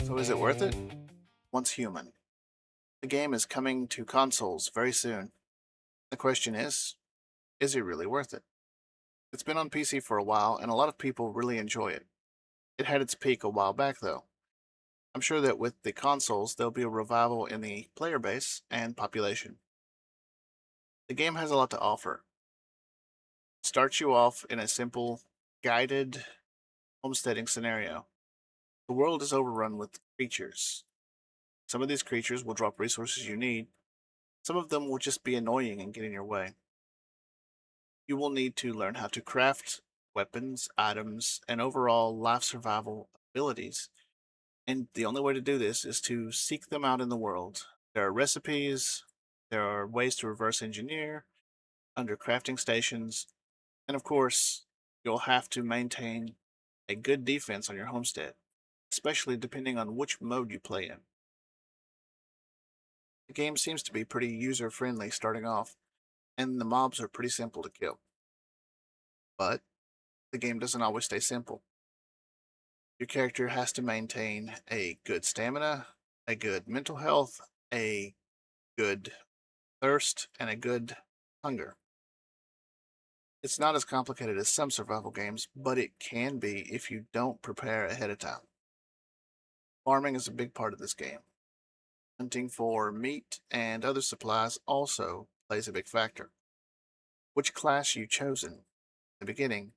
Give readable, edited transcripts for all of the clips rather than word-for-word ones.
So is it worth it? Once human. The game is coming to consoles very soon. The question is it really worth it? It's been on PC for a while and a lot of people really enjoy it. It had its peak a while back though. I'm sure that with the consoles there'll be a revival in the player base and population. The game has a lot to offer. It starts you off in a simple, guided homesteading scenario. The world is overrun with creatures. Some of these creatures will drop resources you need. Some of them will just be annoying and get in your way. You will need to learn how to craft weapons, items, and overall life survival abilities. And the only way to do this is to seek them out in the world. There are recipes, there are ways to reverse engineer, under crafting stations, and of course, you'll have to maintain a good defense on your homestead, especially depending on which mode you play in. The game seems to be pretty user friendly starting off, and the mobs are pretty simple to kill. But the game doesn't always stay simple. Your character has to maintain a good stamina, a good mental health, a good thirst, and a good hunger. It's not as complicated as some survival games, but it can be if you don't prepare ahead of time. Farming is a big part of this game. Hunting for meat and other supplies also plays a big factor. Which class you chosen in the beginning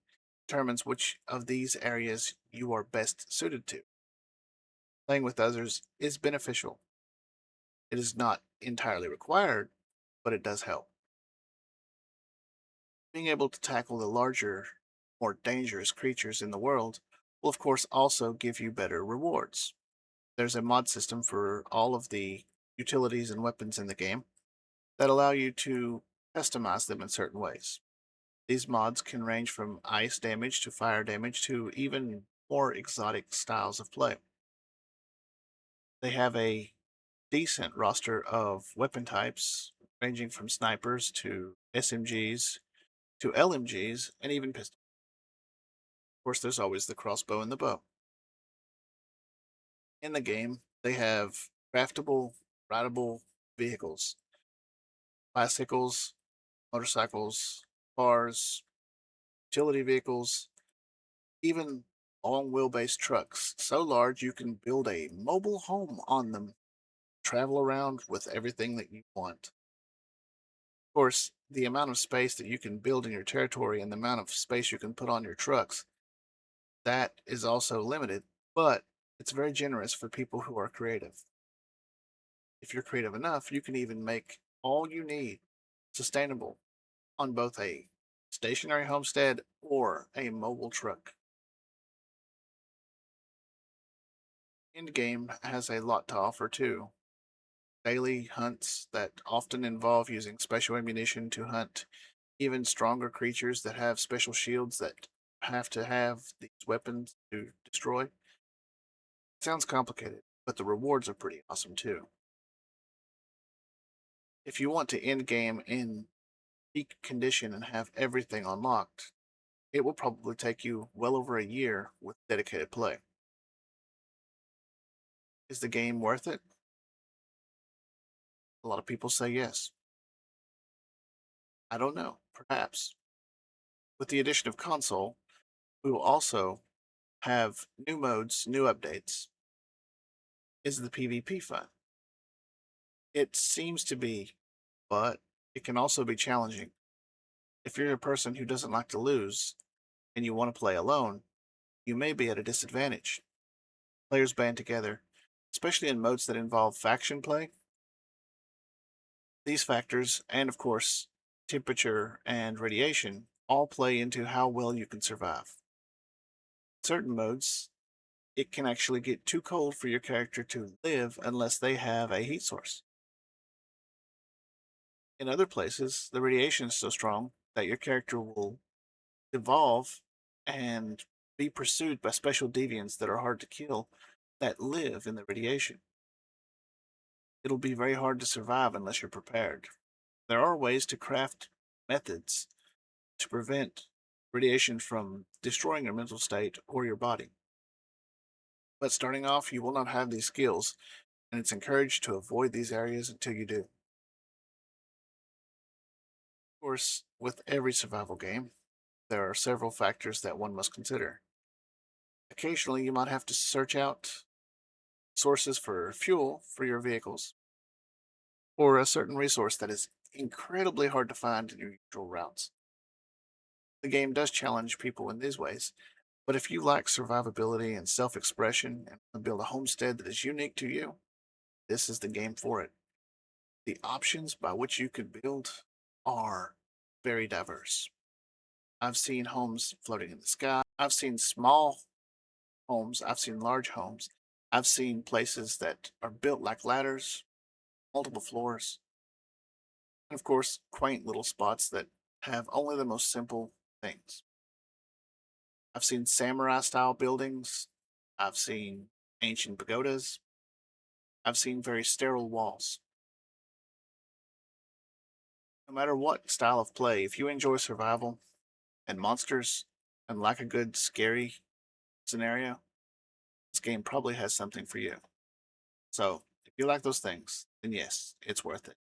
determines which of these areas you are best suited to. Playing with others is beneficial. It is not entirely required, but it does help. Being able to tackle the larger, more dangerous creatures in the world will, of course, also give you better rewards. There's a mod system for all of the utilities and weapons in the game that allow you to customize them in certain ways. These mods can range from ice damage to fire damage to even more exotic styles of play. They have a decent roster of weapon types, ranging from snipers to SMGs to LMGs and even pistols. Of course, there's always the crossbow and the bow. In the game, they have craftable, rideable vehicles, bicycles, motorcycles, cars, utility vehicles, even long wheelbase trucks, so large you can build a mobile home on them, travel around with everything that you want. Of course, the amount of space that you can build in your territory and the amount of space you can put on your trucks, that is also limited, but it's very generous for people who are creative. If you're creative enough, you can even make all you need sustainable on both a stationary homestead or a mobile truck. Endgame has a lot to offer too. Daily hunts that often involve using special ammunition to hunt even stronger creatures that have special shields that have to have these weapons to destroy. Sounds complicated, but the rewards are pretty awesome too. If you want to end game in peak condition and have everything unlocked, it will probably take you well over a year with dedicated play. Is the game worth it? A lot of people say yes. I don't know, perhaps. With the addition of console, we will also have new modes, new updates. Is the PvP fun? It seems to be, but it can also be challenging. If you're a person who doesn't like to lose and you want to play alone, you may be at a disadvantage. Players band together, especially in modes that involve faction play. These factors, and of course, temperature and radiation, all play into how well you can survive. Certain modes, it can actually get too cold for your character to live unless they have a heat source. In other places, the radiation is so strong that your character will evolve and be pursued by special deviants that are hard to kill that live in the radiation. It'll be very hard to survive unless you're prepared. There are ways to craft methods to prevent radiation from destroying your mental state or your body. But starting off, you will not have these skills, and it's encouraged to avoid these areas until you do. Of course, with every survival game, there are several factors that one must consider. Occasionally, you might have to search out sources for fuel for your vehicles, or a certain resource that is incredibly hard to find in your usual routes. The game does challenge people in these ways, but if you like survivability and self expression and want to build a homestead that is unique to you, this is the game for it. The options by which you could build are very diverse. I've seen homes floating in the sky, I've seen small homes, I've seen large homes, I've seen places that are built like ladders, multiple floors, and of course, quaint little spots that have only the most simple things. I've seen samurai style buildings, I've seen ancient pagodas, I've seen very sterile walls. No matter what style of play, if you enjoy survival and monsters and like a good scary scenario, this game probably has something for you. So, if you like those things, then yes, it's worth it.